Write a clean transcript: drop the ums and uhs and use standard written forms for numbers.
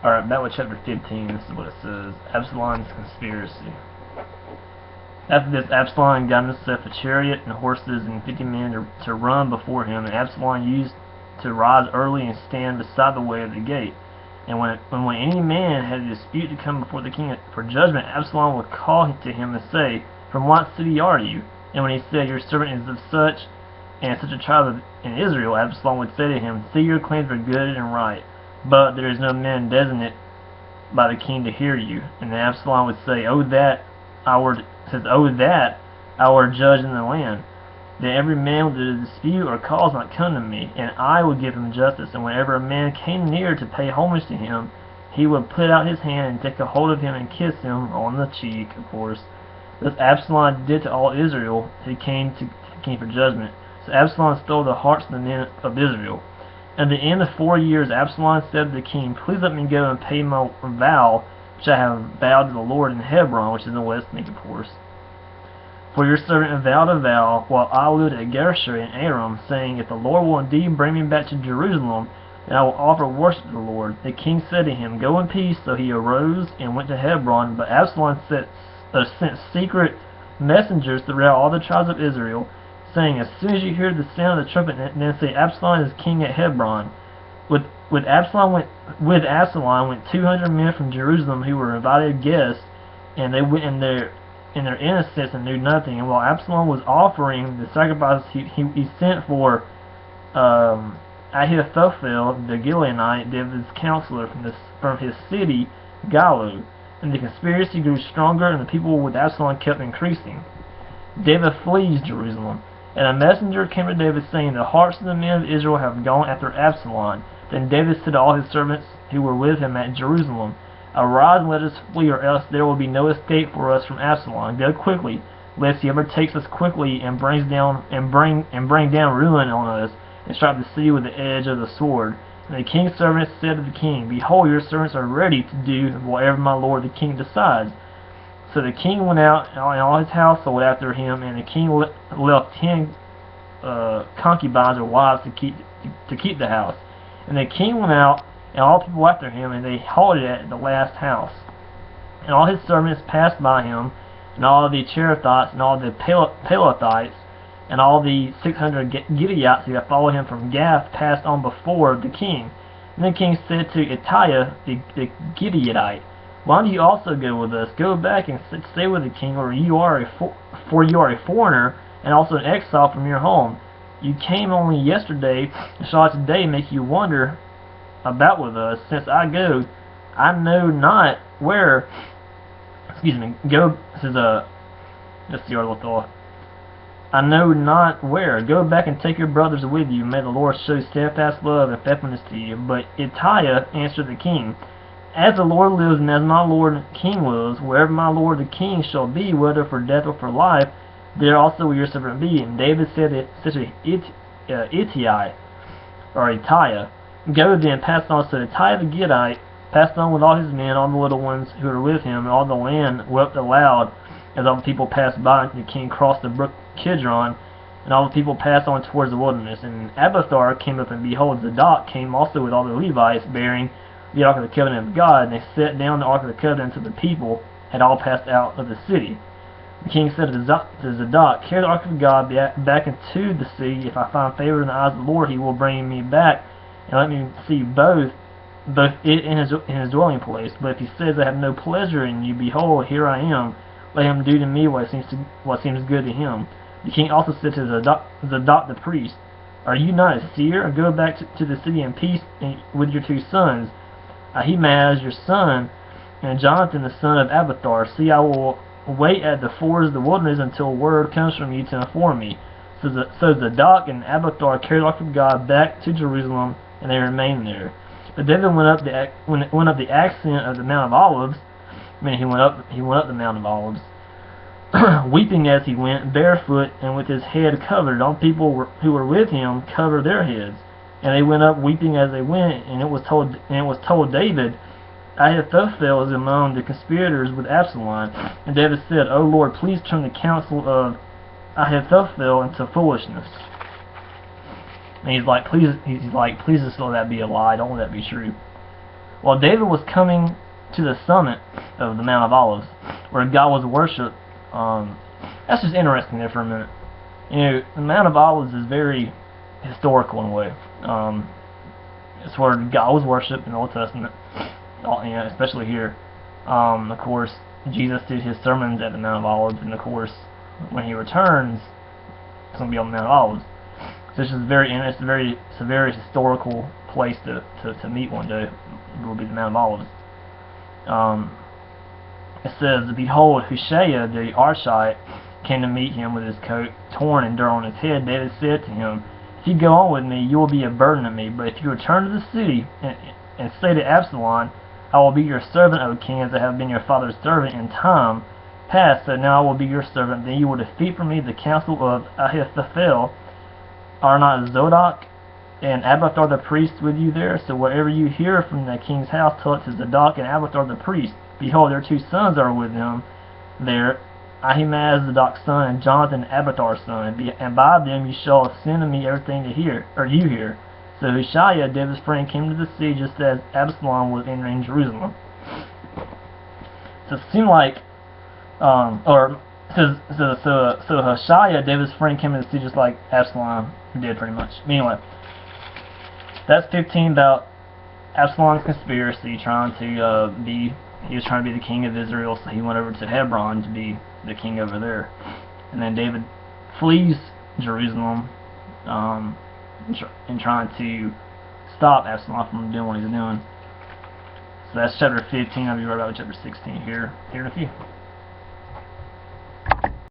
Alright, back with chapter 15. This is what it says. Absalom's conspiracy. After this, Absalom got himself a chariot and horses and 50 men to run before him, and Absalom used to rise early and stand beside the way of the gate. And when any man had a dispute to come before the king for judgment, Absalom would call to him and say, "From what city are you?" And when he said, "Your servant is of such and such a tribe in Israel," Absalom would say to him, "See, your claims are good and right, but there is no man designated by the king to hear you." And then Absalom would say, "Oh that I were judge in the land. Then every man with a dispute or cause might come to me, and I would give him justice. And whenever a man came near to pay homage to him, he would put out his hand and take a hold of him and kiss him on the cheek," of course. Thus Absalom did to all Israel who came to the king for judgment. So Absalom stole the hearts of the men of Israel. At the end of 4 years, Absalom said to the king, "Please let me go and pay my vow, which I have vowed to the Lord in Hebron," which is in the West Bank, of course. "For your servant vowed a vow while I lived at Geshur in Aram, saying, If the Lord will indeed bring me back to Jerusalem, then I will offer worship to the Lord." The king said to him, "Go in peace." So he arose and went to Hebron. But Absalom sent secret messengers throughout all the tribes of Israel, saying, "As soon as you hear the sound of the trumpet, then say, Absalom is king at Hebron." With Absalom went 200 men from Jerusalem who were invited guests, and they went in their innocence and knew nothing. And while Absalom was offering the sacrifices, he sent for Ahithophel the Gileonite, David's counselor, from his city Gilo. And the conspiracy grew stronger, and the people with Absalom kept increasing. David flees Jerusalem. And a messenger came to David, saying, "The hearts of the men of Israel have gone after Absalom." Then David said to all his servants who were with him at Jerusalem, "Arise and let us flee, or else there will be no escape for us from Absalom. Go quickly, lest he overtakes us quickly and bring down ruin on us, and strike the city with the edge of the sword." And the king's servants said to the king, "Behold, your servants are ready to do whatever my lord the king decides." So the king went out, and all his household after him, and the king left 10 concubines or wives to keep the house. And the king went out, and all the people after him, and they halted at the last house. And all his servants passed by him, and all the Cherethites, and all the Pelethites, and all the 600 Gideonites who had followed him from Gath passed on before the king. And the king said to Ittai the Gideonite, "Why do you also go with us? Go back and stay with the king, for you are a foreigner, and also an exile from your home. You came only yesterday, and shall I today make you wander about with us? Since I go, I know not where." Go. This is let's see our little thought. "I know not where. Go back and take your brothers with you. May the Lord show steadfast love and faithfulness to you." But Ittai answered the king, "As the Lord lives, and as my lord king lives, wherever my lord the king shall be, whether for death or for life, there also will your servant be." And David said to Ittai, "Go then." Passed on. So Ittai the Gittite passed on with all his men, all the little ones who were with him, and all the land wept aloud as all the people passed by. And the king crossed the brook Kidron, and all the people passed on towards the wilderness. And Abiathar came up, and behold, Zadok came also with all the Levites, bearing the Ark of the Covenant of God. And they set down the Ark of the Covenant until the people had all passed out of the city. The king said to Zadok, "Carry the Ark of God back into the city. If I find favor in the eyes of the Lord, he will bring me back, and let me see both it and his dwelling place. But if he says, I have no pleasure in you, behold, here I am. Let him do to me what seems good to him." The king also said to Zadok the priest, "Are you not a seer? Go back to the city in peace with your 2 sons, Ahimaaz your son, and Jonathan the son of Abiathar. See, I will wait at the fords of the wilderness until word comes from you to inform me." So Zadok and Abiathar carried the Ark of God back to Jerusalem, and they remained there. But David went up the ascent of the Mount of Olives. He went up the Mount of Olives, weeping as he went, barefoot and with his head covered. All people who were with him covered their heads, and they went up weeping as they went. And it was told David, "Ahithophel is among the conspirators with Absalom." And David said, "O Lord, please turn the counsel of Ahithophel into foolishness." And he's like, please just let that be a lie. Don't let that be true. While David was coming to the summit of the Mount of Olives, where God was worshipped, that's just interesting there for a minute. You know, the Mount of Olives is very historical in a way. It's where God was worshipped in the Old Testament, you know, especially here. Of course, Jesus did his sermons at the Mount of Olives, and of course, when he returns, it's going to be on the Mount of Olives. So it's just it's a very historical place to meet one day. It will be the Mount of Olives. It says, "Behold, Hushai the Archite came to meet him with his coat torn and dirt on his head. David said to him, If you go on with me, you will be a burden to me. But if you return to the city and say to Absalom, I will be your servant, O king, as I have been your father's servant in time past, so now I will be your servant. Then you will defeat for me the counsel of Ahithophel. Are not Zadok and Abiathar the priest with you there? So whatever you hear from the king's house, tell it to Zadok and Abiathar the priest. Behold, their 2 sons are with him there, Ahimaaz Zadok's son, and Jonathan Abiathar's son, and by them you shall send to me everything to hear, or you hear. So Hushai, David's friend, came to the city just as Absalom was entering Jerusalem." So it seemed like, so Hushai, David's friend, came to the city just like Absalom did, pretty much. Anyway, that's 15 about Absalom's conspiracy, he was trying to be the king of Israel, so he went over to Hebron to be the king over there. And then David flees Jerusalem in trying to stop Absalom from doing what he's doing. So that's chapter 15. I'll be right back with chapter 16 here in a few.